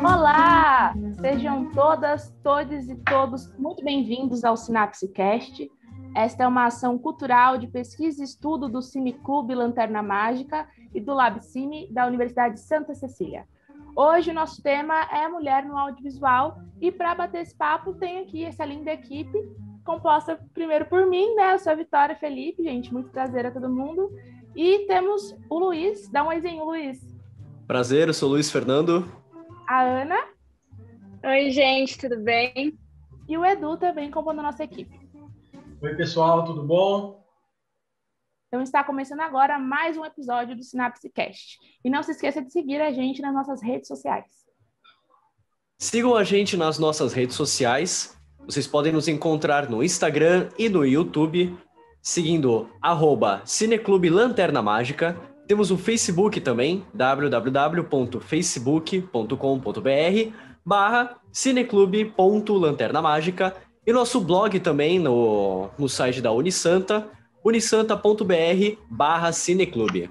Olá! Sejam todas, todes e todos muito bem-vindos ao SinapseCast. Esta é uma ação cultural de pesquisa e estudo do Cineclube Lanterna Mágica e do LabCine da Universidade de Santa Cecília. Hoje o nosso tema é mulher no audiovisual e para bater esse papo tem aqui essa linda equipe, composta primeiro por mim, né? Eu sou a Vitória Felipe, gente, muito prazer a todo mundo. E temos o Luiz, dá um oizinho, Luiz. Prazer, eu sou o Luiz Fernando. A Ana. Oi, gente, tudo bem? E o Edu também compondo a nossa equipe. Oi, pessoal, tudo bom? Então está começando agora mais um episódio do SinapseCast. E não se esqueça de seguir a gente nas nossas redes sociais. Sigam a gente nas nossas redes sociais. Vocês podem nos encontrar no Instagram e no YouTube, seguindo @Cineclube Lanterna Mágica. Temos o Facebook também, www.facebook.com.br/cineclube.lanternamágica e nosso blog também no site da Unisanta, unisanta.br/cineclube.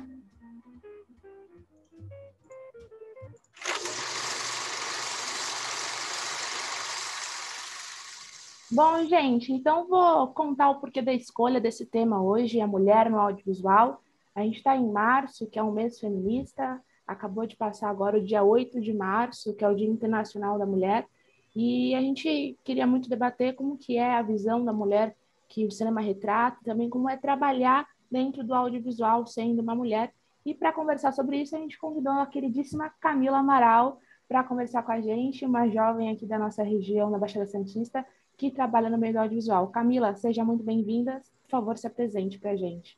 Bom, gente, então vou contar o porquê da escolha desse tema hoje, a mulher no audiovisual. A gente está em março, que é um mês feminista, acabou de passar agora o dia 8 de março, que é o Dia Internacional da Mulher, e a gente queria muito debater como que é a visão da mulher que o cinema retrata, também como é trabalhar dentro do audiovisual sendo uma mulher. E para conversar sobre isso, a gente convidou a queridíssima Camila Amaral para conversar com a gente, uma jovem aqui da nossa região, na Baixada Santista, que trabalha no meio do audiovisual. Camila, seja muito bem-vinda. Por favor, se apresente para a gente.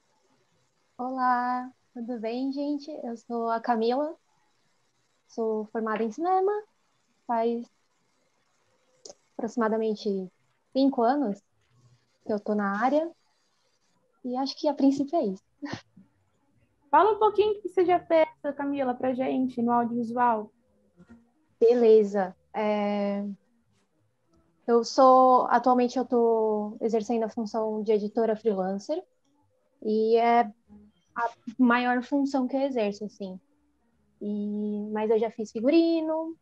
Olá, tudo bem, gente? Eu sou a Camila, sou formada em cinema, faz aproximadamente 5 anos que eu tô na área e acho que a princípio é isso. Fala um pouquinho o que você já fez, Camila, pra gente no audiovisual. Beleza. Atualmente eu tô exercendo a função de editora freelancer e é a maior função que eu exerço, assim. Mas eu já fiz figurino,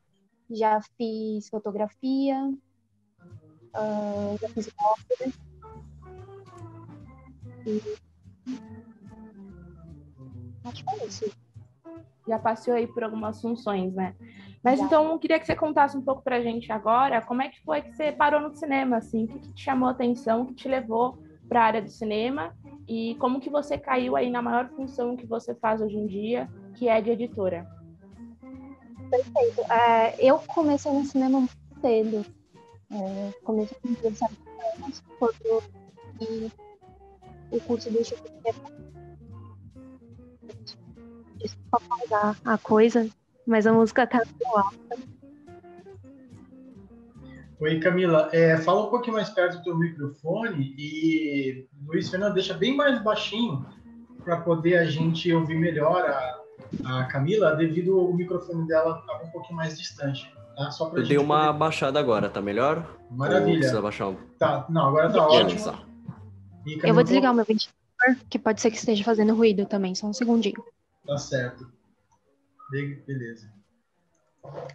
já fiz fotografia, já fiz ópera. Acho que é isso. Já passou aí por algumas funções, né? Mas então, eu queria que você contasse um pouco pra gente agora, como é que foi que você parou no cinema, assim? O que te chamou a atenção, o que te levou para a área do cinema e como que você caiu aí na maior função que você faz hoje em dia, que é de editora? Perfeito. Eu comecei no cinema muito cedo. Comecei com 17 anos, quando o curso do Instituto Desculpa pausar a coisa, mas a música tá muito alta. Oi, Camila. Fala um pouquinho mais perto do teu microfone e Luiz Fernando deixa bem mais baixinho para poder a gente ouvir melhor a Camila, devido ao microfone dela estar um pouquinho mais distante. Tá? Só pra Eu dei uma baixada agora, tá melhor? Maravilha. Ou precisa baixar? Tá, não, agora tá ótimo. E, Camila, eu vou desligar o meu ventilador, que pode ser que esteja fazendo ruído também, só um segundinho. Tá certo. Beleza. Bom,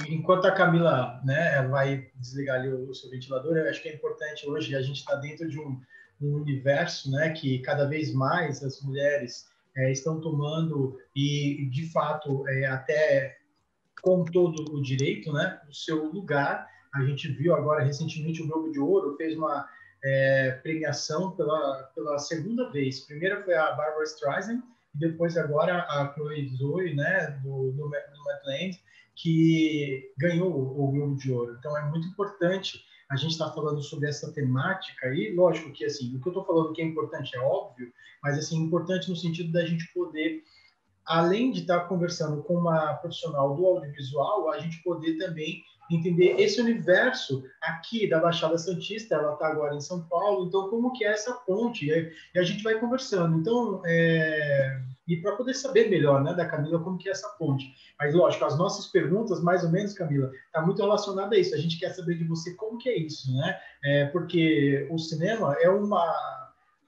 enquanto a Camila, né, vai desligar ali o seu ventilador, eu acho que é importante hoje, a gente está dentro de um universo, né, que cada vez mais as mulheres estão tomando e, de fato, até com todo o direito, né, o seu lugar. A gente viu agora recentemente o Globo de Ouro fez uma premiação pela segunda vez. Primeira foi a Barbra Streisand, e depois agora a Chloe Zoe, né, do Nomadland, que ganhou o Globo de Ouro. Então é muito importante a gente estar falando sobre essa temática aí. Lógico que assim, o que eu estou falando que é importante é óbvio, mas assim, importante no sentido da gente poder, além de estar conversando com uma profissional do audiovisual, a gente poder também entender esse universo aqui da Baixada Santista. Ela está agora em São Paulo, então como que é essa ponte? E a gente vai conversando. Então, e para poder saber melhor, né, da Camila, como que é essa ponte. Mas, lógico, as nossas perguntas, mais ou menos, Camila, está muito relacionada a isso. A gente quer saber de você como que é isso, né? Porque o cinema é uma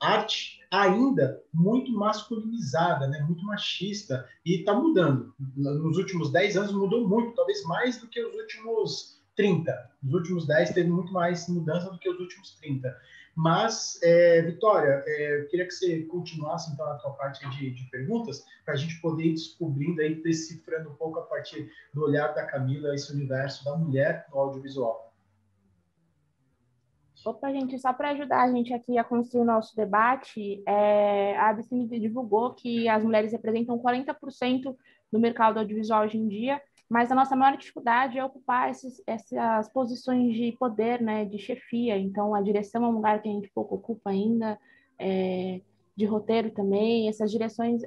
arte ainda muito masculinizada, né? Muito machista, e está mudando. Nos últimos 10 anos mudou muito, talvez mais do que os últimos 30. Nos últimos 10 teve muito mais mudança do que os últimos 30. Mas, Vitória, eu queria que você continuasse, então, a tua parte de perguntas, para a gente poder ir descobrindo, aí, decifrando um pouco a partir do olhar da Camila, esse universo da mulher no audiovisual. Opa, gente, só para ajudar a gente aqui a construir o nosso debate, a Abcine divulgou que as mulheres representam 40% do mercado audiovisual hoje em dia, mas a nossa maior dificuldade é ocupar essas posições de poder, né, de chefia. Então, a direção é um lugar que a gente pouco ocupa ainda, de roteiro também, essas direções,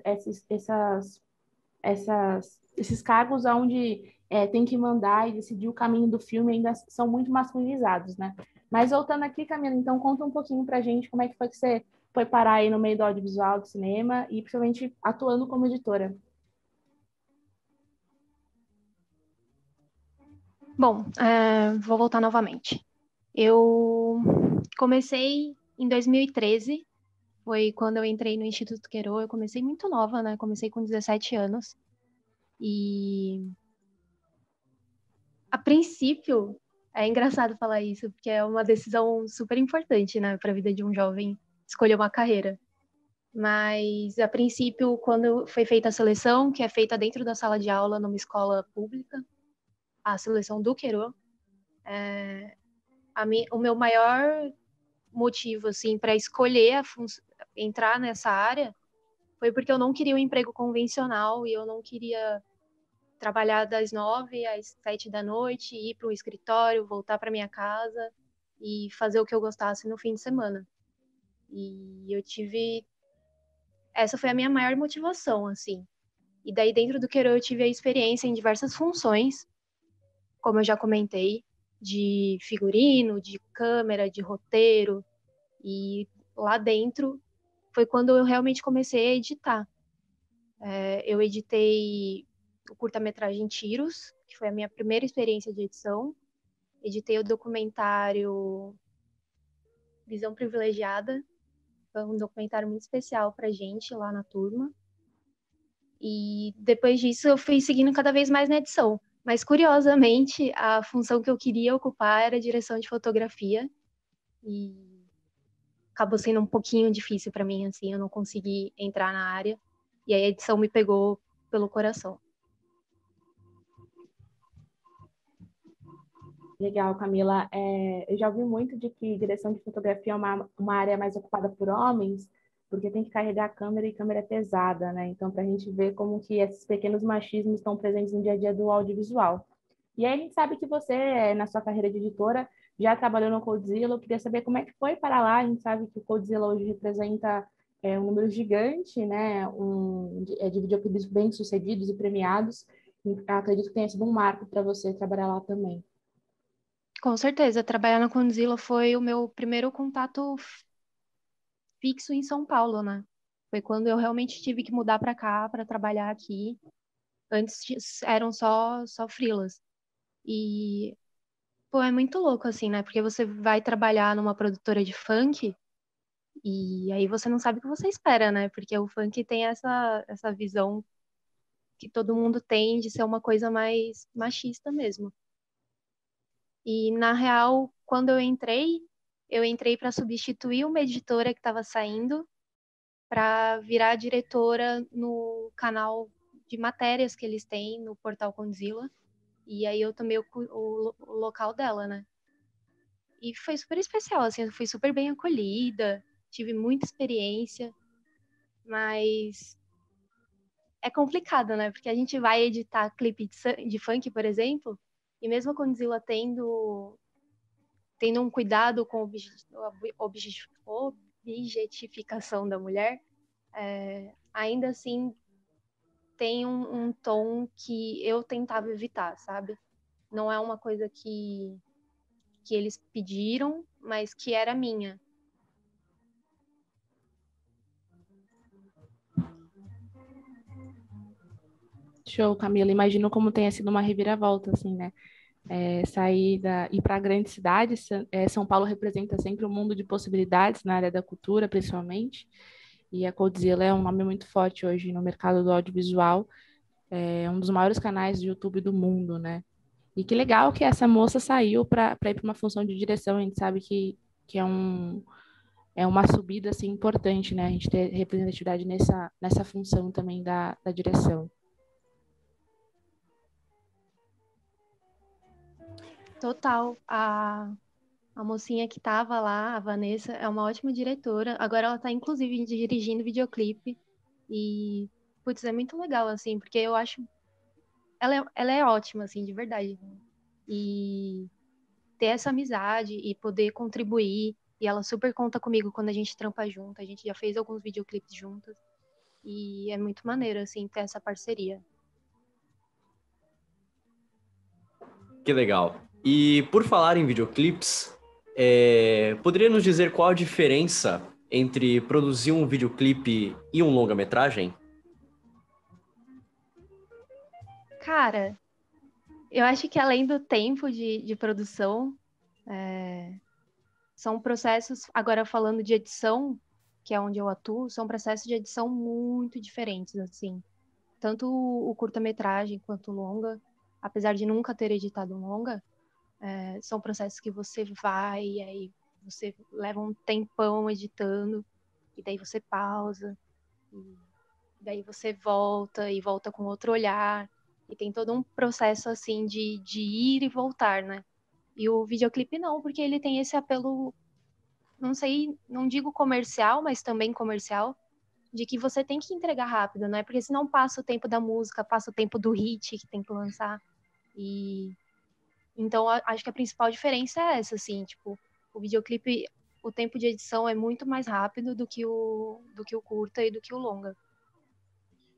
esses cargos onde tem que mandar e decidir o caminho do filme ainda são muito masculinizados, né? Mas voltando aqui, Camila, então conta um pouquinho pra gente como é que foi que você foi parar aí no meio do audiovisual, do cinema e principalmente atuando como editora. Bom, vou voltar novamente. Eu comecei em 2013, foi quando eu entrei no Instituto Querô. Eu comecei muito nova, né? Comecei com 17 anos. E a princípio, é engraçado falar isso, porque é uma decisão super importante, né, para a vida de um jovem escolher uma carreira. Mas, a princípio, quando foi feita a seleção, que é feita dentro da sala de aula numa escola pública, a seleção do Querô, o meu maior motivo, assim, para escolher entrar nessa área foi porque eu não queria um emprego convencional e eu não queria trabalhar das 9 às 7 da noite, ir para um escritório, voltar para minha casa e fazer o que eu gostasse no fim de semana. E essa foi a minha maior motivação, assim. E daí dentro do Queiro eu tive a experiência em diversas funções, como eu já comentei, de figurino, de câmera, de roteiro. E lá dentro foi quando eu realmente comecei a editar. Eu editei o curta-metragem Tiros, que foi a minha primeira experiência de edição. Editei o documentário Visão Privilegiada, foi um documentário muito especial pra gente lá na turma. E depois disso eu fui seguindo cada vez mais na edição. Mas curiosamente, a função que eu queria ocupar era direção de fotografia e acabou sendo um pouquinho difícil para mim, assim, eu não consegui entrar na área. E aí a edição me pegou pelo coração. Legal, Camila. Eu já ouvi muito de que direção de fotografia é uma área mais ocupada por homens, porque tem que carregar a câmera e câmera é pesada, né? Então, para a gente ver como que esses pequenos machismos estão presentes no dia a dia do audiovisual. E aí a gente sabe que você, na sua carreira de editora, já trabalhou no Codzilla. Eu queria saber como é que foi para lá. A gente sabe que o Codzilla hoje representa um número gigante, né? De videoclipes bem-sucedidos e premiados. E acredito que tenha sido um marco para você trabalhar lá também. Com certeza, trabalhar na Condzilla foi o meu primeiro contato fixo em São Paulo, né? Foi quando eu realmente tive que mudar para cá para trabalhar aqui. Antes eram só freelas. E pô, é muito louco assim, né? Porque você vai trabalhar numa produtora de funk e aí você não sabe o que você espera, né? Porque o funk tem essa visão que todo mundo tem de ser uma coisa mais machista mesmo. E na real, quando eu entrei para substituir uma editora que estava saindo para virar diretora no canal de matérias que eles têm no portal Condzilla. E aí eu tomei o local dela, né? E foi super especial, assim, eu fui super bem acolhida, tive muita experiência, mas é complicado, né? Porque a gente vai editar clipe de funk, por exemplo, e mesmo a Condzilla tendo um cuidado com objetificação da mulher, ainda assim tem um tom que eu tentava evitar, sabe? Não é uma coisa que eles pediram, mas que era minha. Show, Camila. Imagino como tenha sido uma reviravolta, assim, né? Ir para a grande cidade. São Paulo representa sempre um mundo de possibilidades na área da cultura, principalmente. E a Codezilla é um nome muito forte hoje no mercado do audiovisual, é um dos maiores canais de YouTube do mundo, né? E que legal que essa moça saiu para ir para uma função de direção. A gente sabe que é uma subida assim, importante, né? A gente ter representatividade nessa função também da direção. Total. A mocinha que tava lá, a Vanessa, é uma ótima diretora. Agora ela tá, inclusive, dirigindo videoclipe. E, putz, é muito legal, assim, porque eu acho... Ela é ótima, assim, de verdade. E ter essa amizade e poder contribuir. E ela super conta comigo quando a gente trampa junto. A gente já fez alguns videoclipes juntas. E é muito maneiro, assim, ter essa parceria. Que legal. E por falar em videoclipes, poderia nos dizer qual a diferença entre produzir um videoclipe e um longa-metragem? Cara, eu acho que além do tempo de produção, são processos, agora falando de edição, que é onde eu atuo, são processos de edição muito diferentes, assim. Tanto o curta-metragem quanto o longa, apesar de nunca ter editado um longa, são processos que você vai e aí você leva um tempão editando, e daí você pausa, e daí você volta e volta com outro olhar, e tem todo um processo assim de ir e voltar, né? E o videoclipe não, porque ele tem esse apelo, não sei, não digo comercial, mas também comercial, de que você tem que entregar rápido, né? Porque senão passa o tempo da música, passa o tempo do hit que tem que lançar. E então acho que a principal diferença é essa, assim, tipo, o videoclipe, o tempo de edição é muito mais rápido do que o curta e do que o longa.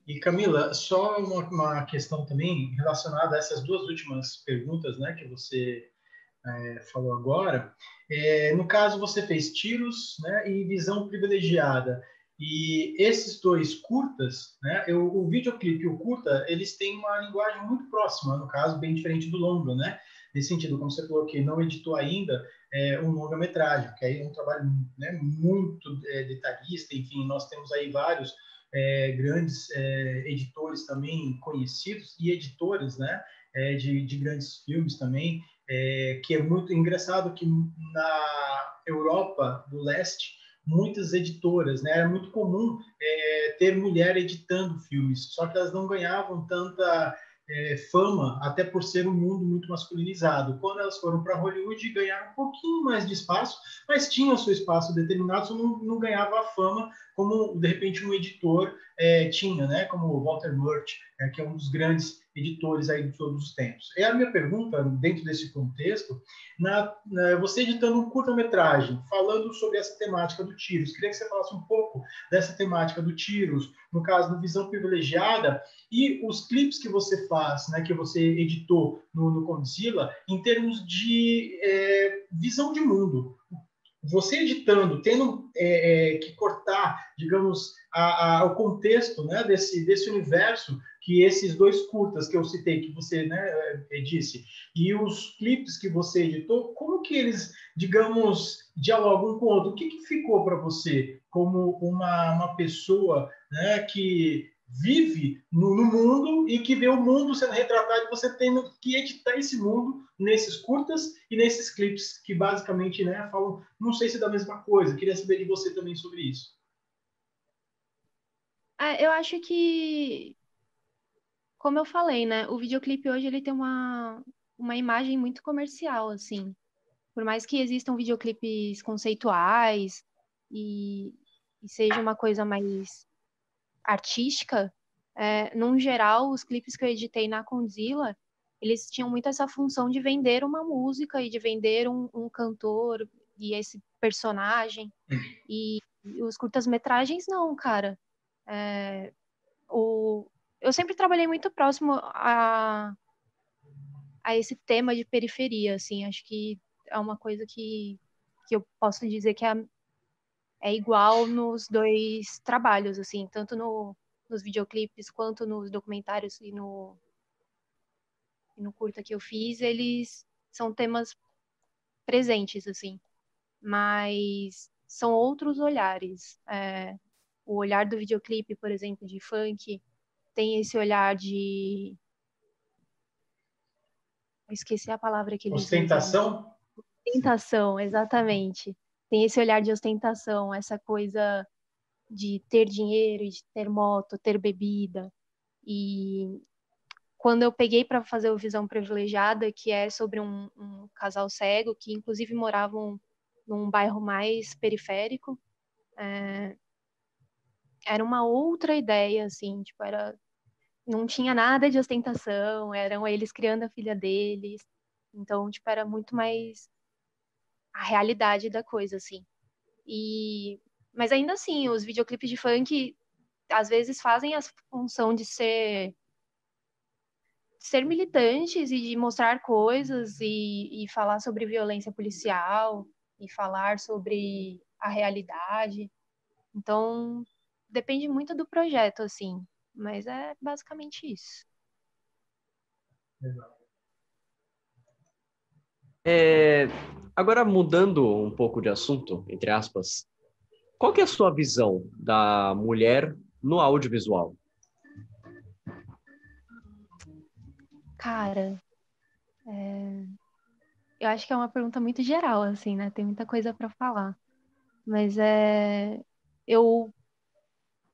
E Camila, só uma questão também relacionada a essas duas últimas perguntas, né, que você falou agora. No caso, você fez Tiros, né, e Visão Privilegiada. E esses dois curtas, né, o videoclipe e o curta, eles têm uma linguagem muito próxima, no caso, bem diferente do longo, né? Nesse sentido, como você falou que não editou ainda um longa-metragem, que aí é um trabalho, né, muito detalhista, enfim, nós temos aí vários grandes editores também conhecidos e editores, né, de grandes filmes também, que é muito engraçado que na Europa do Leste, muitas editoras, né, era muito comum ter mulher editando filmes, só que elas não ganhavam tanta fama, até por ser um mundo muito masculinizado. Quando elas foram para Hollywood, ganharam um pouquinho mais de espaço, mas tinham seu espaço determinado, só não ganhava a fama como, de repente, um editor tinha, né, como o Walter Murch, que é um dos grandes editores aí de todos os tempos. E a minha pergunta, dentro desse contexto, você editando um curta-metragem, falando sobre essa temática do Tiros, queria que você falasse um pouco dessa temática do Tiros, no caso do Visão Privilegiada, e os clipes que você faz, né, que você editou no Condzilla, em termos de visão de mundo. Você editando, tendo que cortar, digamos, o contexto, né, desse universo que esses dois curtas que eu citei, que você, né, disse, e os clipes que você editou, como que eles, digamos, dialogam um com o outro? O que ficou para você como uma pessoa, né, que vive no mundo e que vê o mundo sendo retratado e você tendo que editar esse mundo nesses curtas e nesses clipes que basicamente, né, falam, não sei se é da mesma coisa, queria saber de você também sobre isso. Eu acho que, como eu falei, né, o videoclipe hoje ele tem uma imagem muito comercial, assim. Por mais que existam videoclipes conceituais e seja uma coisa mais artística, num geral, os clipes que eu editei na Condzilla, eles tinham muito essa função de vender uma música e de vender um cantor e esse personagem. E os curtas-metragens, não, cara. Eu sempre trabalhei muito próximo a esse tema de periferia, assim. Acho que é uma coisa que eu posso dizer que é igual nos dois trabalhos, assim, tanto nos videoclipes quanto nos documentários e no curta que eu fiz, eles são temas presentes, assim, mas são outros olhares. O olhar do videoclipe, por exemplo, de funk, tem esse olhar de... Eu esqueci a palavra que eles usam. Ostentação? Ostentação, exatamente. Tem esse olhar de ostentação, essa coisa de ter dinheiro, de ter moto, ter bebida. E quando eu peguei para fazer o Visão Privilegiada, que é sobre um casal cego, que inclusive moravam num bairro mais periférico, era uma outra ideia, assim, tipo, não tinha nada de ostentação, eram eles criando a filha deles, então, tipo, era muito mais a realidade da coisa, assim. Mas ainda assim, os videoclipes de funk, às vezes, fazem a função de ser militantes e de mostrar coisas e falar sobre violência policial e falar sobre a realidade. Então, depende muito do projeto, assim, mas é basicamente isso. Legal. Agora, mudando um pouco de assunto, entre aspas, qual que é a sua visão da mulher no audiovisual? Cara, eu acho que é uma pergunta muito geral, assim, né? Tem muita coisa para falar. Mas eu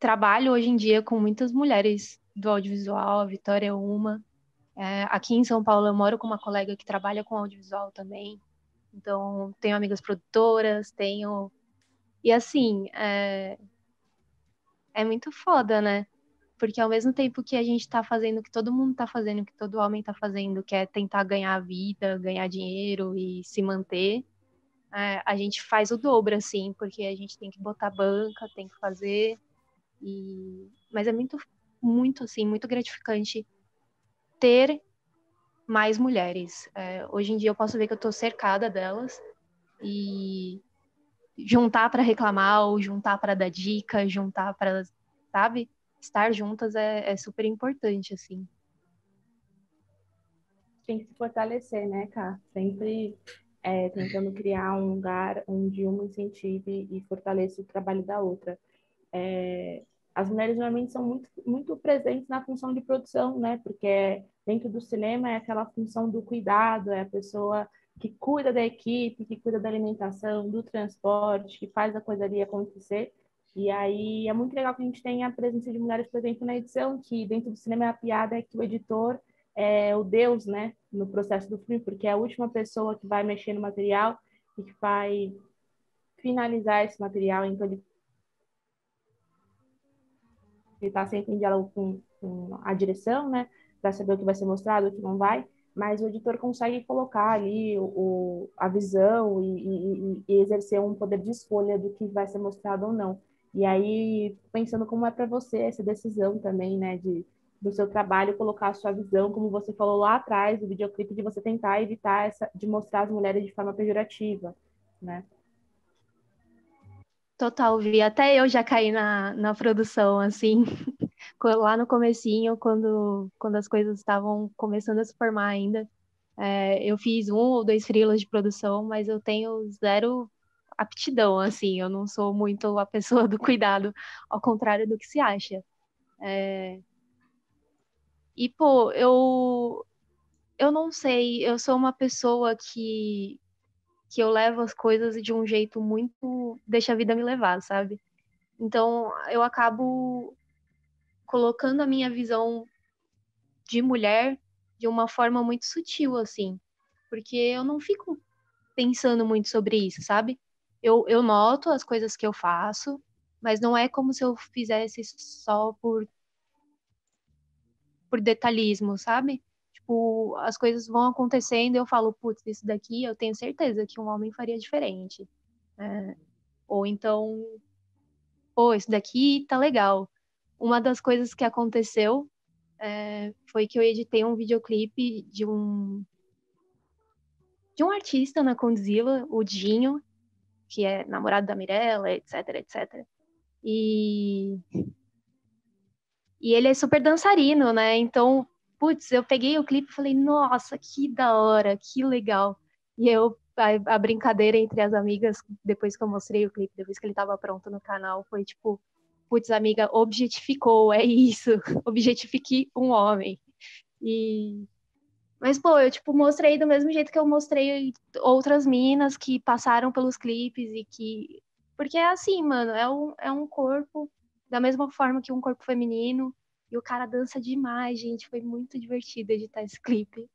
trabalho hoje em dia com muitas mulheres do audiovisual, a Vitória é uma. Aqui em São Paulo eu moro com uma colega que trabalha com audiovisual também. Então, tenho amigas produtoras, tenho... E assim, é muito foda, né? Porque ao mesmo tempo que a gente tá fazendo o que todo mundo tá fazendo, o que todo homem tá fazendo, que é tentar ganhar a vida, ganhar dinheiro e se manter, a gente faz o dobro, assim, porque a gente tem que botar banca, tem que fazer. Mas é muito, muito, assim, muito gratificante ter mais mulheres. Hoje em dia eu posso ver que eu tô cercada delas e juntar para reclamar ou juntar para dar dica, juntar para, sabe? Estar juntas é super importante, assim. Tem que se fortalecer, né, Cá? Sempre tentando criar um lugar onde uma incentive e fortaleça o trabalho da outra. As mulheres normalmente são muito, muito presentes na função de produção, né? Porque dentro do cinema é aquela função do cuidado, é a pessoa que cuida da equipe, que cuida da alimentação, do transporte, que faz a coisa ali acontecer. E aí é muito legal que a gente tenha a presença de mulheres, por exemplo, na edição, que dentro do cinema a piada é que o editor é o deus, né, no processo do filme, porque é a última pessoa que vai mexer no material e que vai finalizar esse material, então ele está sempre em diálogo com a direção, né, para saber o que vai ser mostrado, o que não vai, mas o editor consegue colocar ali a visão e exercer um poder de escolha do que vai ser mostrado ou não. E aí, pensando como é para você essa decisão também, né, do seu trabalho, colocar a sua visão, como você falou lá atrás, do videoclipe, de você tentar evitar de mostrar as mulheres de forma pejorativa, né? Total, Vi. Até eu já caí na produção, assim, lá no comecinho, quando as coisas estavam começando a se formar ainda. Eu fiz 1 ou 2 freelas de produção, mas eu tenho zero aptidão, assim, eu não sou muito a pessoa do cuidado, ao contrário do que se acha. E, pô, eu não sei, eu sou uma pessoa que eu levo as coisas de um jeito muito deixa a vida me levar, sabe? Então, eu acabo colocando a minha visão de mulher de uma forma muito sutil, assim, porque eu não fico pensando muito sobre isso, sabe? Eu noto as coisas que eu faço, mas não é como se eu fizesse só por detalhismo, sabe? Tipo, as coisas vão acontecendo e eu falo, putz, isso daqui eu tenho certeza que um homem faria diferente. Ou então, pô, isso daqui tá legal. Uma das coisas que aconteceu foi que eu editei um videoclipe de um artista na Condzilla, o Dinho, que é namorado da Mirella, etc, etc. E, e ele é super dançarino, né? Então, putz, eu peguei o clipe e falei, nossa, que da hora, que legal. E a brincadeira entre as amigas, depois que eu mostrei o clipe, depois que ele tava pronto no canal, foi tipo, putz, amiga, objetificou, é isso, objetifique um homem. Mas, pô, eu, tipo, mostrei do mesmo jeito que eu mostrei outras minas que passaram pelos clipes e que... Porque é assim, mano, é um corpo da mesma forma que um corpo feminino e o cara dança demais, gente, foi muito divertido editar esse clipe.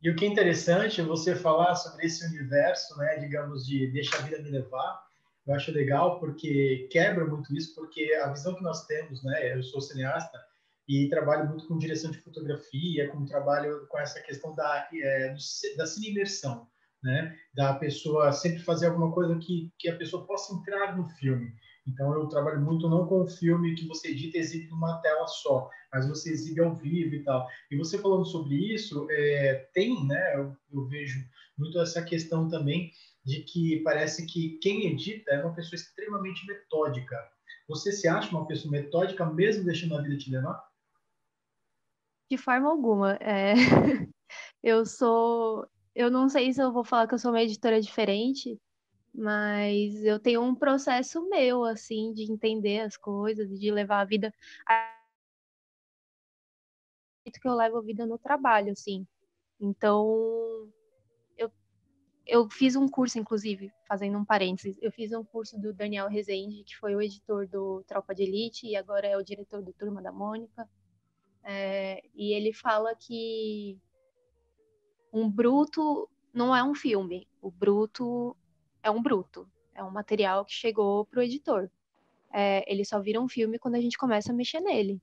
E o que é interessante é você falar sobre esse universo, né, digamos, de deixa a vida me levar. Eu acho legal porque quebra muito isso, porque a visão que nós temos, né, eu sou cineasta e trabalho muito com direção de fotografia, com trabalho com essa questão da cine-imersão, né, da pessoa sempre fazer alguma coisa que a pessoa possa entrar no filme. Então, eu trabalho muito não com o filme que você edita e exibe numa tela só, mas você exibe ao vivo e tal. E você falando sobre isso, tem, né, eu vejo muito essa questão também de que parece que quem edita é uma pessoa extremamente metódica. Você se acha uma pessoa metódica mesmo deixando a vida te levar? De forma alguma. Eu sou. Eu não sei se eu vou falar que eu sou uma editora diferente, mas eu tenho um processo meu, assim, de entender as coisas, de levar a vida. Que eu levo a vida no trabalho, assim. Então, eu, eu fiz um curso, inclusive, fazendo um parênteses, eu fiz um curso do Daniel Rezende, que foi o editor do Tropa de Elite e agora é o diretor do Turma da Mônica. E ele fala que um bruto não é um filme, o bruto é um bruto, é um material que chegou pro editor. Ele só vira um filme quando a gente começa a mexer nele.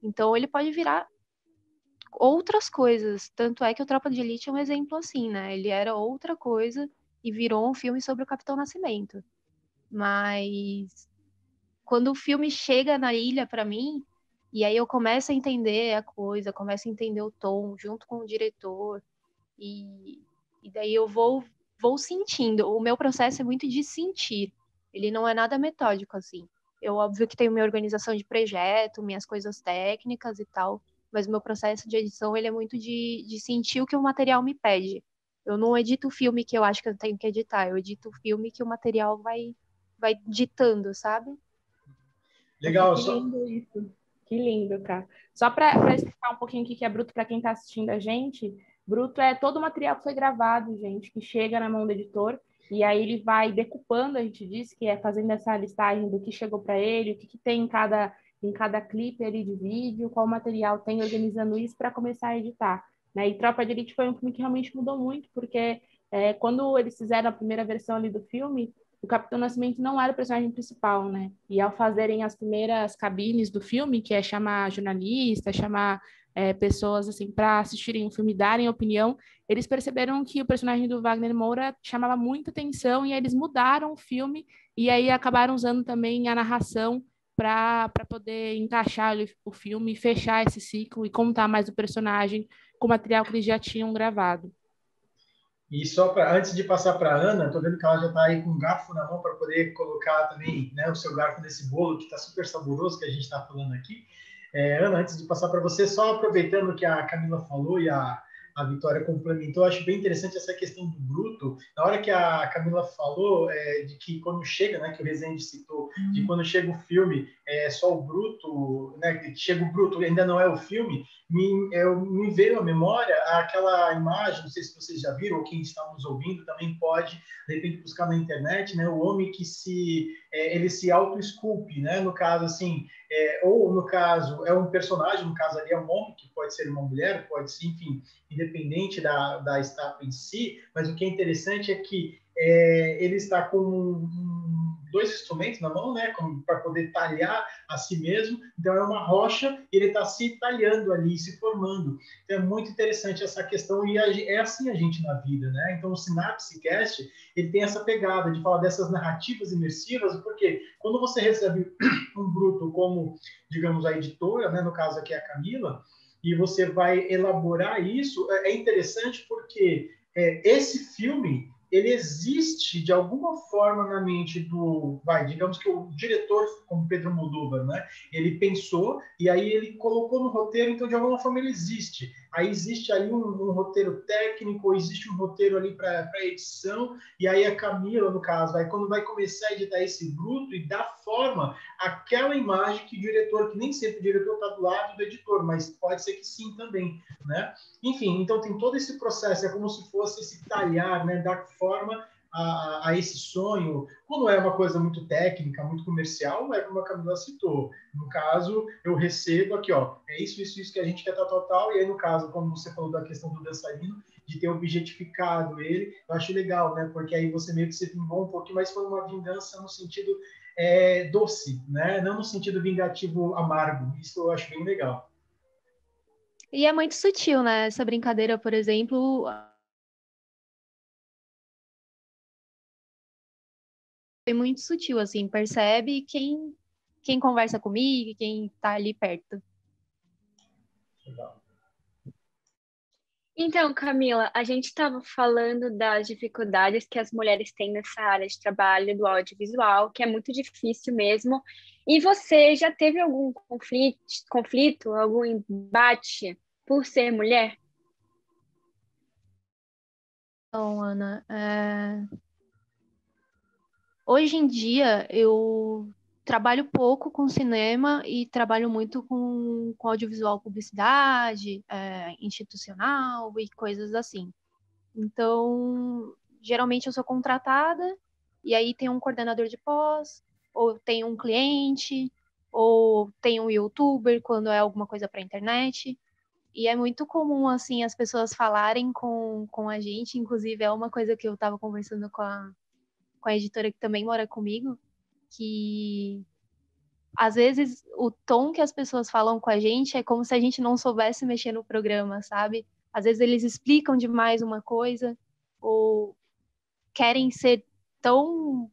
Então ele pode virar outras coisas, tanto é que o Tropa de Elite é um exemplo assim, né? Ele era outra coisa e virou um filme sobre o Capitão Nascimento. Mas quando o filme chega na ilha para mim, e aí eu começo a entender a coisa, começo a entender o tom junto com o diretor, e, e daí eu vou sentindo. O meu processo é muito de sentir. Ele não é nada metódico, assim. Eu, óbvio que tenho minha organização de projeto, minhas coisas técnicas e tal, mas o meu processo de edição, ele é muito de sentir o que o material me pede. Eu não edito o filme que eu acho que eu tenho que editar, eu edito o filme que o material vai ditando, sabe? Poxa, Legal, que só. lindo isso. Que lindo, cara. Só para explicar um pouquinho o que é bruto para quem está assistindo a gente, bruto é todo o material que foi gravado, gente, que chega na mão do editor, e aí ele vai decupando, a gente disse, que é fazendo essa listagem do que chegou para ele, o que tem em cada clipe ali de vídeo, qual material tem, organizando isso para começar a editar. Né? E Tropa de Elite foi um filme que realmente mudou muito, porque quando eles fizeram a primeira versão ali do filme, o Capitão Nascimento não era o personagem principal, né? E ao fazerem as primeiras cabines do filme, que é chamar jornalistas, chamar pessoas assim para assistirem o filme e darem opinião, eles perceberam que o personagem do Wagner Moura chamava muita atenção e aí eles mudaram o filme e aí acabaram usando também a narração para poder encaixar ali o filme, fechar esse ciclo e contar mais o personagem com o material que eles já tinham gravado. E só para antes de passar para a Ana, estou vendo que ela já está aí com um garfo na mão para poder colocar também, né, o seu garfo nesse bolo que está super saboroso que a gente está falando aqui. Ana, antes de passar para você, só aproveitando o que a Camila falou e a Vitória complementou, acho bem interessante essa questão do bruto. Na hora que a Camila falou de que quando chega, né, que o Rezende citou, de quando chega o filme, só o bruto, né, que chega o bruto, ainda não é o filme, me veio à memória aquela imagem, não sei se vocês já viram, ou quem está nos ouvindo também pode, de repente, buscar na internet, né, o homem que ele se auto-esculpe, né, no caso, assim, ou no caso, é um personagem, no caso ali é um homem, que pode ser uma mulher, pode ser, enfim, independente da estátua em si, mas o que é interessante é que ele está com dois instrumentos na mão, né, para poder talhar a si mesmo. Então é uma rocha e ele está se talhando ali, se formando. Então é muito interessante essa questão e é assim a gente na vida, né? Então o Synapse Cast ele tem essa pegada de falar dessas narrativas imersivas, porque quando você recebe um bruto como, digamos, a editora, né, no caso aqui a Camila, e você vai elaborar isso, é interessante porque esse filme ele existe de alguma forma na mente digamos que o diretor, como Pedro Moldovan, né? Ele pensou e aí ele colocou no roteiro, então de alguma forma ele existe. Aí existe ali um roteiro técnico, existe um roteiro ali para edição, e aí a Camila, no caso, aí quando vai começar a editar esse bruto e dar forma àquela imagem que o diretor, que nem sempre o diretor está do lado do editor, mas pode ser que sim também, né? Enfim, então tem todo esse processo, é como se fosse esse talhar, né, dar forma a esse sonho. Quando é uma coisa muito técnica, muito comercial, é como a Camila citou. No caso, eu recebo aqui, ó, é isso que a gente quer, tal. E aí, no caso, como você falou da questão do dançarino, de ter objetificado ele, eu acho legal, né? Porque aí você meio que se vingou um pouquinho, mas foi uma vingança no sentido doce, né? Não no sentido vingativo amargo. Isso eu acho bem legal. E é muito sutil, né? Essa brincadeira, por exemplo, é muito sutil, assim, percebe quem conversa comigo, quem tá ali perto. Legal. Então, Camila, a gente estava falando das dificuldades que as mulheres têm nessa área de trabalho do audiovisual, que é muito difícil mesmo. E você já teve algum conflito, algum embate por ser mulher? Então, Ana, hoje em dia eu trabalho pouco com cinema e trabalho muito com audiovisual, publicidade, institucional e coisas assim. Então, geralmente eu sou contratada e aí tem um coordenador de pós, ou tem um cliente, ou tem um youtuber quando é alguma coisa para internet. E é muito comum, assim, as pessoas falarem com a gente. Inclusive, é uma coisa que eu estava conversando com a editora que também mora comigo, que às vezes o tom que as pessoas falam com a gente é como se a gente não soubesse mexer no programa, sabe? Às vezes eles explicam demais uma coisa, ou querem ser tão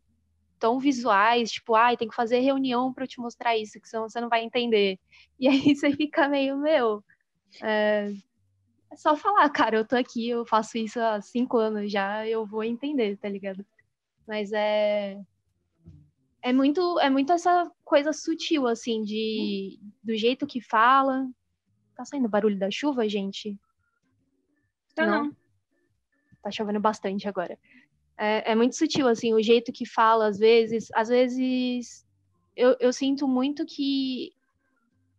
visuais, tipo, tem que fazer reunião para eu te mostrar isso, que senão você não vai entender. E aí você fica meio, é só falar, cara, eu tô aqui, eu faço isso há 5 anos já, eu vou entender, tá ligado? Mas é muito essa coisa sutil, assim, do jeito que fala. Tá saindo barulho da chuva, gente? Então, Não? não. Tá chovendo bastante agora. É muito sutil, assim, o jeito que fala, às vezes. Às vezes, eu sinto muito que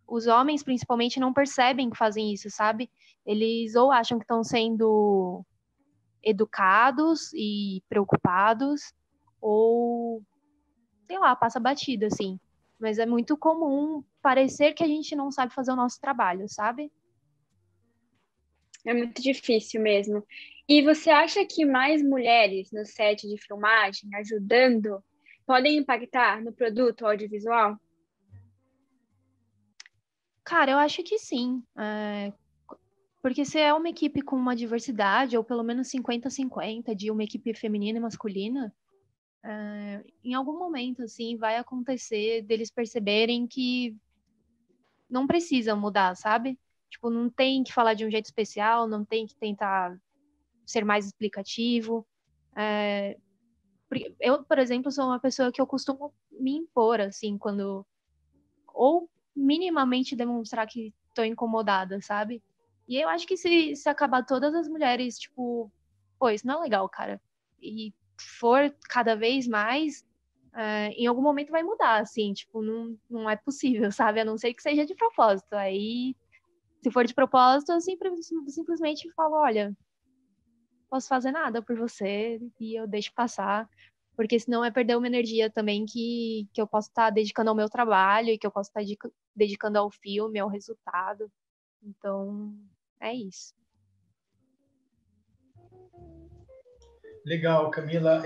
os homens, principalmente, não percebem que fazem isso, sabe? Eles ou acham que estão sendo educados e preocupados, ou, sei lá, passa batida, assim. Mas é muito comum parecer que a gente não sabe fazer o nosso trabalho, sabe? É muito difícil mesmo. E você acha que mais mulheres no set de filmagem ajudando podem impactar no produto audiovisual? Cara, eu acho que sim. Porque se é uma equipe com uma diversidade, ou pelo menos 50-50 de uma equipe feminina e masculina, em algum momento, assim, vai acontecer deles perceberem que não precisam mudar, sabe? Tipo, não tem que falar de um jeito especial, não tem que tentar ser mais explicativo. Eu, por exemplo, sou uma pessoa que eu costumo me impor, assim, quando... Ou minimamente demonstrar que tô incomodada, sabe? E eu acho que se acabar todas as mulheres, tipo, pô, isso não é legal, cara. E for cada vez mais, em algum momento vai mudar, assim, tipo, não é possível, sabe? A não ser que seja de propósito. Aí, se for de propósito, eu simplesmente falo, olha, não posso fazer nada por você e eu deixo passar. Porque senão é perder uma energia também que eu posso estar dedicando ao meu trabalho e que eu posso estar dedicando ao filme, ao resultado. Então, é isso. Legal, Camila.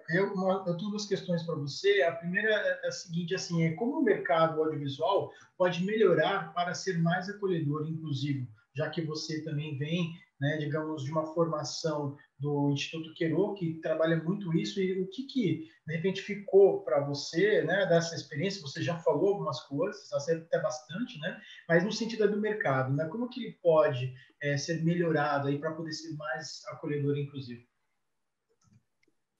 Eu tenho duas questões para você. A primeira é a seguinte, assim, como o mercado audiovisual pode melhorar para ser mais acolhedor e inclusivo, já que você também vem, né, digamos, de uma formação do Instituto Quero, que trabalha muito isso, e o que de repente ficou para você, né, dessa experiência? Você já falou algumas coisas, até bastante, né, mas no sentido do mercado, né, como que ele pode ser melhorado aí para poder ser mais acolhedor e inclusivo?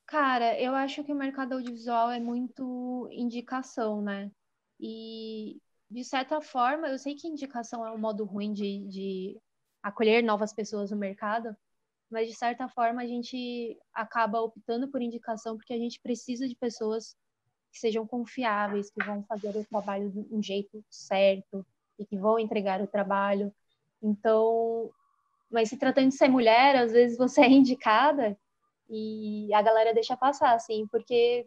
Cara, eu acho que o mercado audiovisual é muito indicação, né? E, de certa forma, eu sei que indicação é um modo ruim de acolher novas pessoas no mercado, mas, de certa forma, a gente acaba optando por indicação porque a gente precisa de pessoas que sejam confiáveis, que vão fazer o trabalho de um jeito certo e que vão entregar o trabalho. Então, mas se tratando de ser mulher, às vezes você é indicada e a galera deixa passar, assim, porque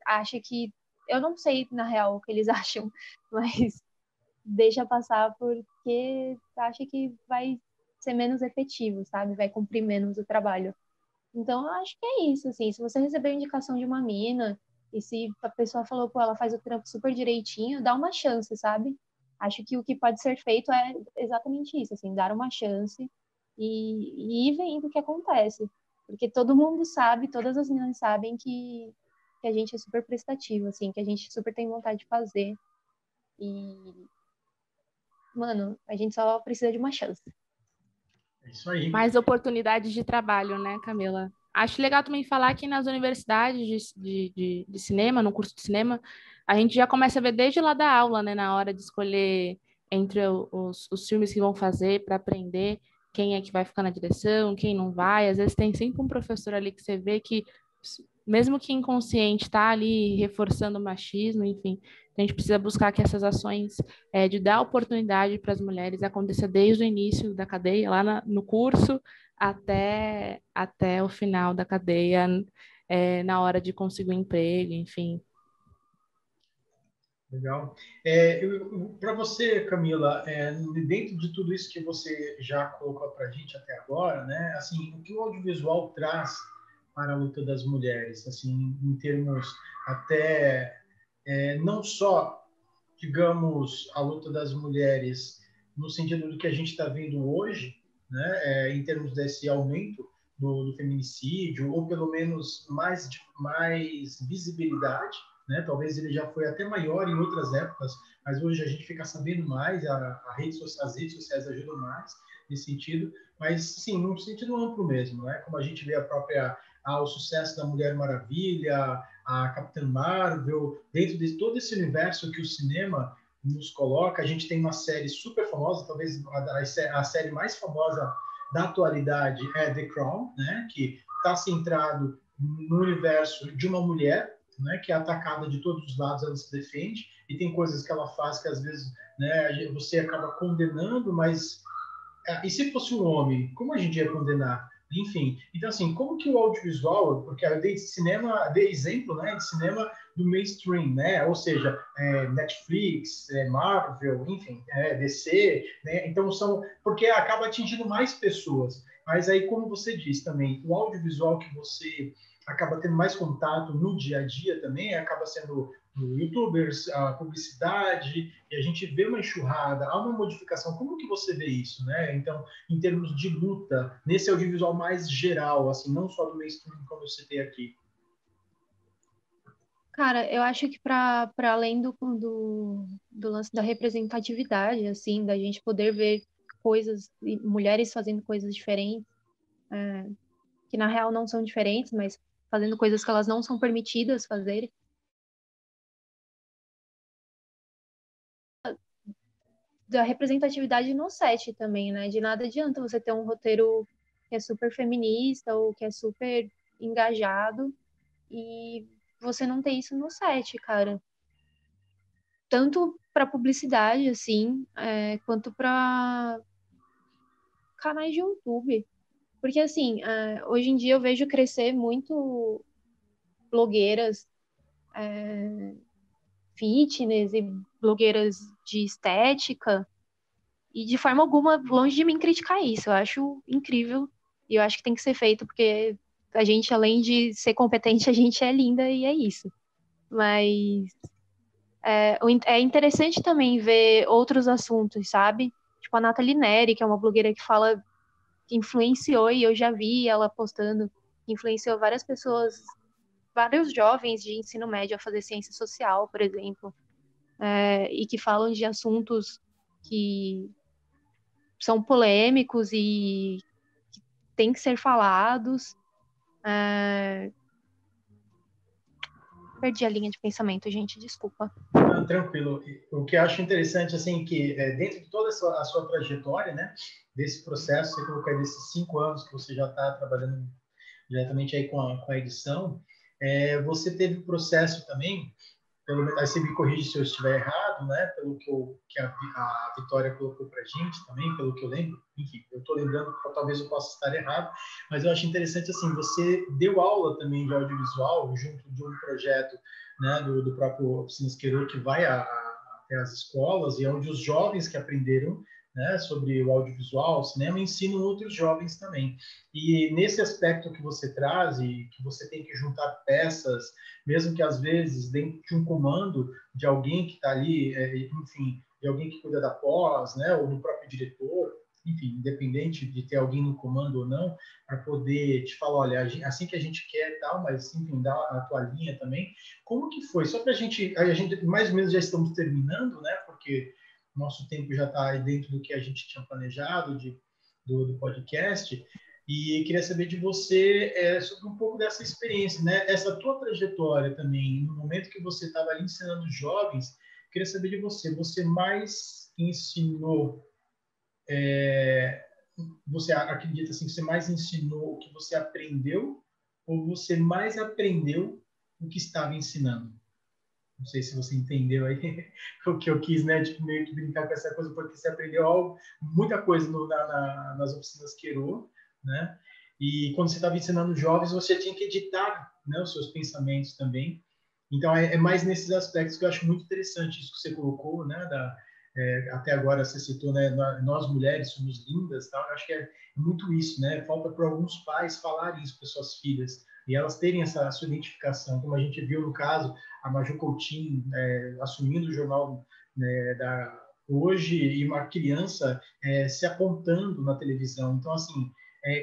acha que. Eu não sei, na real, o que eles acham, mas deixa passar porque acha que vai ser menos efetivo, sabe? Vai cumprir menos o trabalho. Então, eu acho que é isso, assim. Se você receber a indicação de uma mina e se a pessoa falou, pô, ela faz o trampo super direitinho, dá uma chance, sabe? Acho que o que pode ser feito é exatamente isso, assim, dar uma chance e ir vendo o que acontece. Porque todo mundo sabe, todas as meninas sabem que a gente é super prestativo, assim, que a gente super tem vontade de fazer. E, mano, a gente só precisa de uma chance. É isso aí. Mais oportunidades de trabalho, né, Camila? Acho legal também falar que nas universidades de cinema, no curso de cinema, a gente já começa a ver desde lá da aula, né, na hora de escolher entre os filmes que vão fazer para aprender quem é que vai ficar na direção, quem não vai. Às vezes tem sempre um professor ali que você vê que, mesmo que inconsciente, está ali reforçando o machismo, enfim. A gente precisa buscar que essas ações de dar oportunidade para as mulheres aconteça desde o início da cadeia, lá no curso, até o final da cadeia, na hora de conseguir um emprego, enfim. Legal. Para você, Camila, dentro de tudo isso que você já colocou para a gente até agora, né, assim, o que o audiovisual traz para a luta das mulheres, assim, em termos até não só, digamos, a luta das mulheres no sentido do que a gente está vendo hoje, né, em termos desse aumento do feminicídio, ou pelo menos mais visibilidade, né? Talvez ele já foi até maior em outras épocas, mas hoje a gente fica sabendo mais, as redes sociais ajudam mais nesse sentido, mas sim, num sentido amplo mesmo, né? Como a gente vê o sucesso da Mulher Maravilha, a Capitã Marvel, dentro de todo esse universo que o cinema nos coloca, a gente tem uma série super famosa, talvez a série mais famosa da atualidade é The Crown, né? Que está centrado no universo de uma mulher, né, que é atacada de todos os lados, ela se defende, e tem coisas que ela faz que às vezes, né, você acaba condenando, mas e se fosse um homem, como a gente ia condenar? Enfim, então assim, como que o audiovisual, porque eu dei cinema, dei exemplo, né, de cinema do mainstream, né, ou seja, Netflix, Marvel, enfim, DC, né, então porque acaba atingindo mais pessoas, mas aí como você disse também, o audiovisual que você acaba tendo mais contato no dia a dia também, acaba sendo youtubers, a publicidade, e a gente vê uma enxurrada, há uma modificação. Como que você vê isso, né? Então, em termos de luta, nesse audiovisual mais geral, assim, não só do mainstream como eu citei aqui. Cara, eu acho que para além do lance da representatividade, assim, da gente poder ver coisas, mulheres fazendo coisas diferentes, que na real não são diferentes, mas fazendo coisas que elas não são permitidas fazer, da representatividade no set também, né? De nada adianta você ter um roteiro que é super feminista ou que é super engajado e você não ter isso no set, cara. Tanto para publicidade, assim, quanto para canais de YouTube. Porque, assim, hoje em dia eu vejo crescer muito blogueiras fitness e blogueiras de estética, e de forma alguma, longe de mim criticar isso. Eu acho incrível e eu acho que tem que ser feito, porque a gente, além de ser competente, a gente é linda e é isso. Mas é interessante também ver outros assuntos, sabe? Tipo a Nathalie Neri, que é uma blogueira que fala, que influenciou, e eu já vi ela postando, influenciou várias pessoas, vários jovens de ensino médio a fazer ciência social, por exemplo, e que falam de assuntos que são polêmicos e que têm que ser falados. perdi a linha de pensamento, gente, desculpa. Não, tranquilo. O que eu acho interessante, assim, que dentro de toda a sua trajetória, né, desse processo, você colocou aí desses 5 anos que você já está trabalhando diretamente aí com a edição, você teve processo também, pelo menos, aí você me corrige se eu estiver errado, né, pelo que a Vitória colocou para a gente também, pelo que eu lembro, enfim, eu estou lembrando, talvez eu possa estar errado, mas eu acho interessante, assim, você deu aula também de audiovisual junto de um projeto, né, do próprio Oficinas Queiro, que vai até as escolas, e é onde os jovens que aprenderam, né, sobre o audiovisual, o cinema, ensinam outros jovens também. E nesse aspecto que você traz, e que você tem que juntar peças, mesmo que às vezes dentro de um comando de alguém que está ali, enfim, de alguém que cuida da pós, né, ou do próprio diretor, enfim, independente de ter alguém no comando ou não, para poder te falar, olha, assim que a gente quer e tal, mas enfim, dá a tua linha também. Como que foi? Só para a gente mais ou menos já estamos terminando, né? Porque nosso tempo já está dentro do que a gente tinha planejado do podcast. E queria saber de você sobre um pouco dessa experiência, né? Essa tua trajetória também, no momento que você estava ali ensinando jovens, queria saber de você. Você mais ensinou, você acredita assim, que você mais ensinou o que você aprendeu ou você mais aprendeu o que estava ensinando? Não sei se você entendeu aí o que eu quis, né? De meio que brincar com essa coisa, porque você aprendeu algo, muita coisa nas oficinas Queiro, né? E quando você estava ensinando jovens, você tinha que editar, né, os seus pensamentos também. Então, é mais nesses aspectos que eu acho muito interessante isso que você colocou, né? Até agora você citou, né? Nós mulheres somos lindas, tal. Eu acho que é muito isso, né? Falta para alguns pais falarem isso para suas filhas e elas terem essa sua identificação, como a gente viu no caso a Maju Coutinho assumindo o jornal, né, hoje e uma criança se apontando na televisão. Então, assim,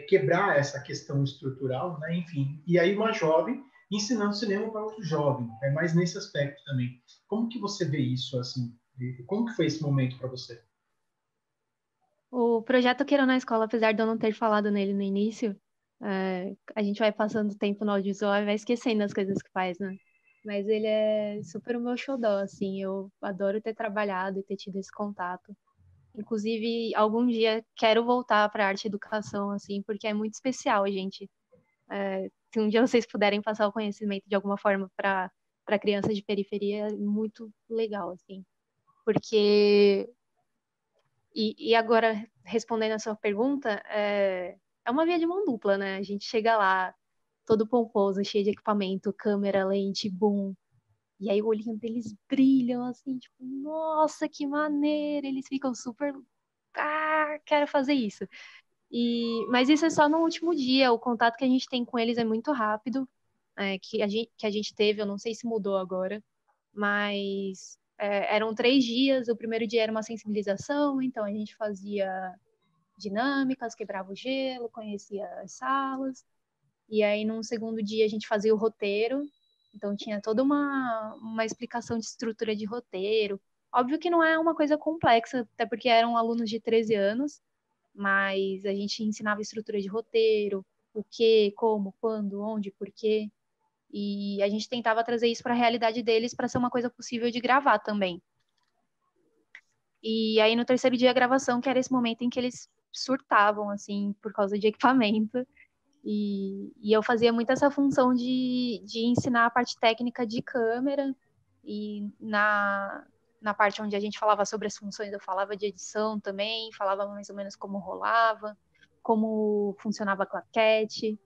quebrar essa questão estrutural, né? Enfim. E aí uma jovem ensinando cinema para outro jovem. É mais nesse aspecto também. Como que você vê isso, assim? Como que foi esse momento para você? O projeto Queira na Escola, apesar de eu não ter falado nele no início, a gente vai passando tempo no audiovisual e vai esquecendo as coisas que faz, né? Mas ele é super o meu xodó, assim, eu adoro ter trabalhado e ter tido esse contato. Inclusive, algum dia quero voltar para arte e educação, assim, porque é muito especial, gente. Se um dia vocês puderem passar o conhecimento de alguma forma para crianças de periferia, é muito legal, assim. Porque e agora, respondendo a sua pergunta, é uma via de mão dupla, né? A gente chega lá, todo pomposo, cheio de equipamento, câmera, lente, boom. E aí o olhinho deles brilham, assim, tipo, nossa, que maneiro! Eles ficam super, quero fazer isso. Mas isso é só no último dia, o contato que a gente tem com eles é muito rápido, que a gente teve, eu não sei se mudou agora, mas eram 3 dias. O primeiro dia era uma sensibilização, então a gente fazia dinâmicas, quebrava o gelo, conhecia as salas, e aí num segundo dia a gente fazia o roteiro, então tinha toda uma explicação de estrutura de roteiro. Óbvio que não é uma coisa complexa, até porque eram alunos de 13 anos, mas a gente ensinava estrutura de roteiro, o que, como, quando, onde, por quê. E a gente tentava trazer isso para a realidade deles para ser uma coisa possível de gravar também. E aí no terceiro dia a gravação, que era esse momento em que eles surtavam, assim, por causa de equipamento. E eu fazia muito essa função de ensinar a parte técnica de câmera. E na parte onde a gente falava sobre as funções, eu falava de edição também, falava mais ou menos como rolava, como funcionava a claquete.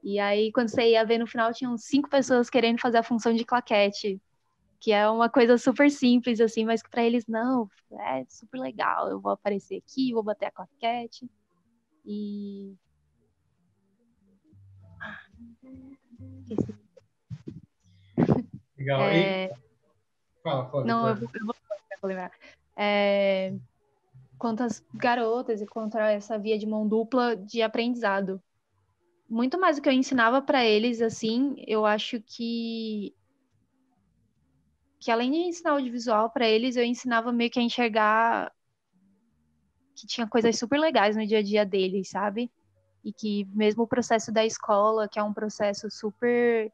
E aí, quando você ia ver no final, tinham 5 pessoas querendo fazer a função de claquete, que é uma coisa super simples, assim, mas que para eles, não, é super legal, eu vou aparecer aqui, vou bater a claquete. E. Legal. Fala, Não, Vitória. eu vou lembrar. Quanto às garotas e quanto a essa via de mão dupla de aprendizado. Muito mais do que eu ensinava para eles, assim, eu acho que além de ensinar audiovisual para eles, eu ensinava meio que a enxergar que tinha coisas super legais no dia a dia deles, sabe? E que mesmo o processo da escola, que é um processo super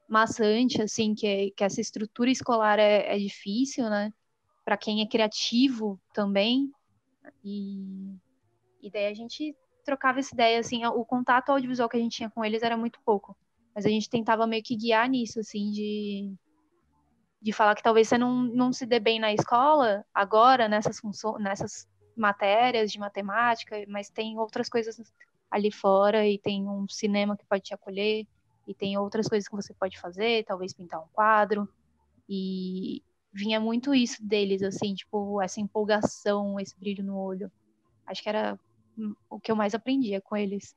maçante, assim, que essa estrutura escolar é difícil, né? Para quem é criativo também. E daí a gente trocava essa ideia, assim, o contato audiovisual que a gente tinha com eles era muito pouco. Mas a gente tentava meio que guiar nisso, assim, de falar que talvez você não se dê bem na escola agora, nessas matérias de matemática, mas tem outras coisas ali fora, e tem um cinema que pode te acolher, e tem outras coisas que você pode fazer, talvez pintar um quadro, e vinha muito isso deles, assim, tipo, essa empolgação, esse brilho no olho. Acho que era o que eu mais aprendia com eles.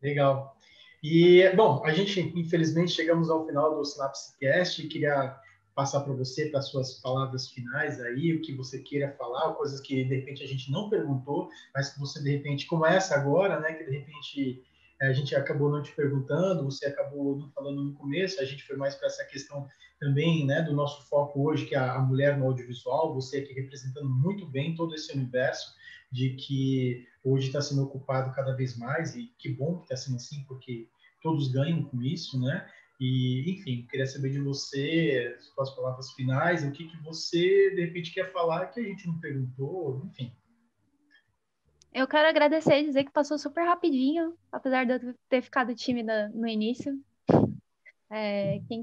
Legal. E, bom, a gente, infelizmente, chegamos ao final do SynapseCast e queria passar para você, para suas palavras finais aí, o que você queira falar, coisas que, de repente, a gente não perguntou, mas que você, de repente, como essa agora, né, que, de repente, a gente acabou não te perguntando, você acabou não falando no começo, a gente foi mais para essa questão também, né, do nosso foco hoje, que é a mulher no audiovisual, você aqui representando muito bem todo esse universo de que hoje está sendo ocupado cada vez mais, e que bom que está sendo assim, porque todos ganham com isso, né? E, enfim, queria saber de você, suas palavras finais, o que você, de repente, quer falar que a gente não perguntou, enfim. Eu quero agradecer e dizer que passou super rapidinho, apesar de eu ter ficado tímida no início. Quem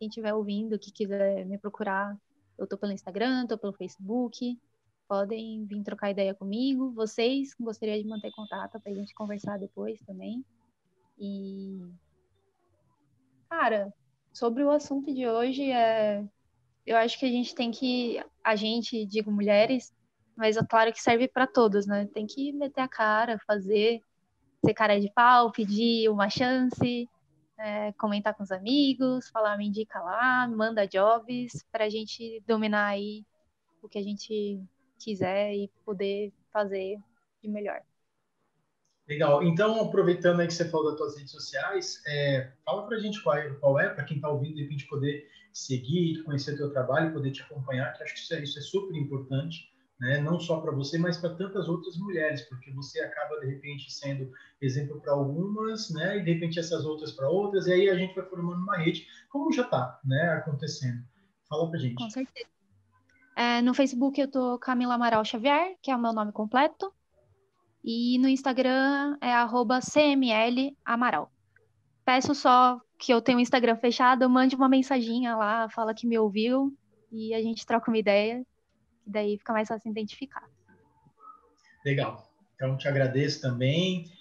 estiver ouvindo, que quiser me procurar, eu tô pelo Instagram, tô pelo Facebook, podem vir trocar ideia comigo. Vocês, gostaria de manter contato pra gente conversar depois também. E, cara, sobre o assunto de hoje, eu acho que a gente, digo mulheres, mas é claro que serve para todos, né? Tem que meter a cara, fazer, ser cara de pau, pedir uma chance, comentar com os amigos, falar, me indica lá, manda jobs, para a gente dominar aí o que a gente quiser e poder fazer de melhor. Legal. Então, aproveitando aí que você falou das suas redes sociais, fala pra gente qual é para quem está ouvindo, de repente poder seguir, conhecer o teu trabalho, poder te acompanhar, que acho que isso é super importante, né? Não só para você, mas para tantas outras mulheres, porque você acaba, de repente, sendo exemplo para algumas, né? E, de repente, essas outras para outras, e aí a gente vai formando uma rede, como já está, né, acontecendo. Fala pra gente. Com certeza. No Facebook eu tô Camila Amaral Xavier, que é o meu nome completo. E no Instagram é @cmlamaral. Peço só que eu tenho um Instagram fechado, mande uma mensaginha lá, fala que me ouviu e a gente troca uma ideia, que daí fica mais fácil identificar. Legal. Então, te agradeço também.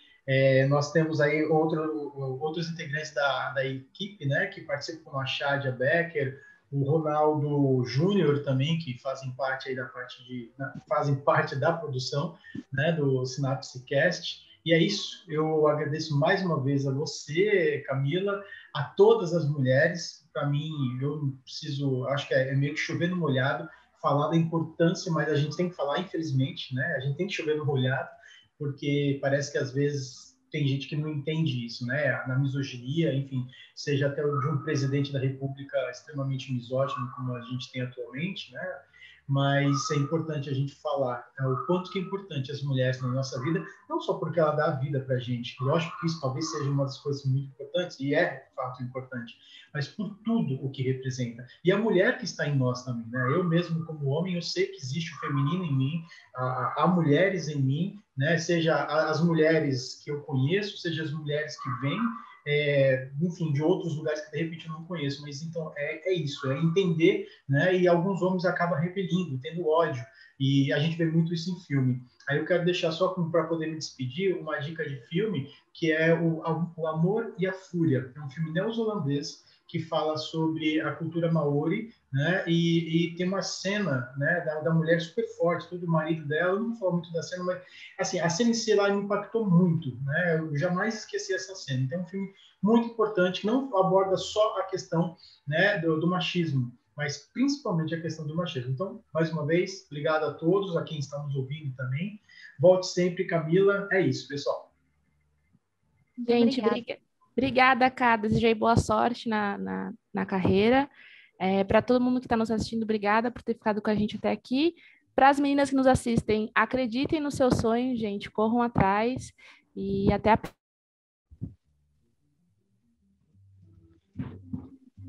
Nós temos aí outros integrantes da equipe, né, que participam, como a Shadia Becker, o Ronaldo Júnior também, que fazem parte aí fazem parte da produção, né, do SynapseCast. E é isso. Eu agradeço mais uma vez a você, Camila, a todas as mulheres. Para mim, eu não preciso, acho que é meio que chover no molhado falar da importância, mas a gente tem que falar, infelizmente, né? A gente tem que chover no molhado, porque parece que às vezes tem gente que não entende isso, né? Na misoginia, enfim, seja até de um presidente da República extremamente misógino, como a gente tem atualmente, né? Mas é importante a gente falar o quanto que é importante as mulheres na nossa vida, não só porque ela dá a vida para a gente, lógico que isso talvez seja uma das coisas muito importantes, e é de fato importante, mas por tudo o que representa. E a mulher que está em nós também, né? Eu mesmo, como homem, eu sei que existe o feminino em mim, há mulheres em mim, né? Seja as mulheres que eu conheço, seja as mulheres que vêm, enfim, de outros lugares que de repente eu não conheço, mas então é isso, é entender, né? E alguns homens acabam repelindo, tendo ódio, e a gente vê muito isso em filme. Aí eu quero deixar só para poder me despedir uma dica de filme, que é o Amor e a Fúria. É um filme neozelandês que fala sobre a cultura maori, né? E tem uma cena, né, da mulher super forte, todo o marido dela. Eu não vou falar muito da cena, mas assim, a cena em si lá me impactou muito, né? Eu jamais esqueci essa cena. Então, é um filme muito importante que não aborda só a questão, né, do machismo, mas principalmente a questão do machismo. Então, mais uma vez, obrigado a todos, a quem está nos ouvindo também. Volte sempre, Camila. É isso, pessoal. Gente, obrigada, Cá. Desejei boa sorte na carreira. Para todo mundo que está nos assistindo, obrigada por ter ficado com a gente até aqui. Para as meninas que nos assistem, acreditem nos seus sonhos, gente. Corram atrás e até a próxima.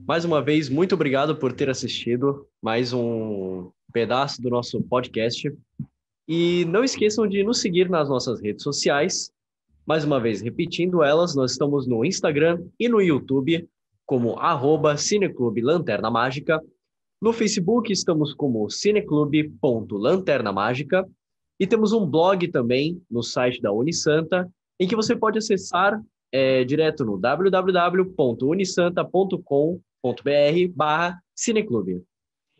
Mais uma vez, muito obrigado por ter assistido mais um pedaço do nosso podcast. E não esqueçam de nos seguir nas nossas redes sociais. Mais uma vez, repetindo elas, nós estamos no Instagram e no YouTube como @Cineclube Lanterna Mágica. No Facebook estamos como cineclube.lanternamágica e temos um blog também no site da Unisanta, em que você pode acessar direto no www.unisanta.com.br/cineclube.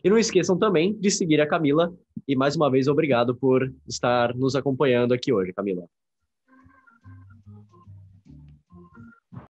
E não esqueçam também de seguir a Camila. E mais uma vez, obrigado por estar nos acompanhando aqui hoje, Camila.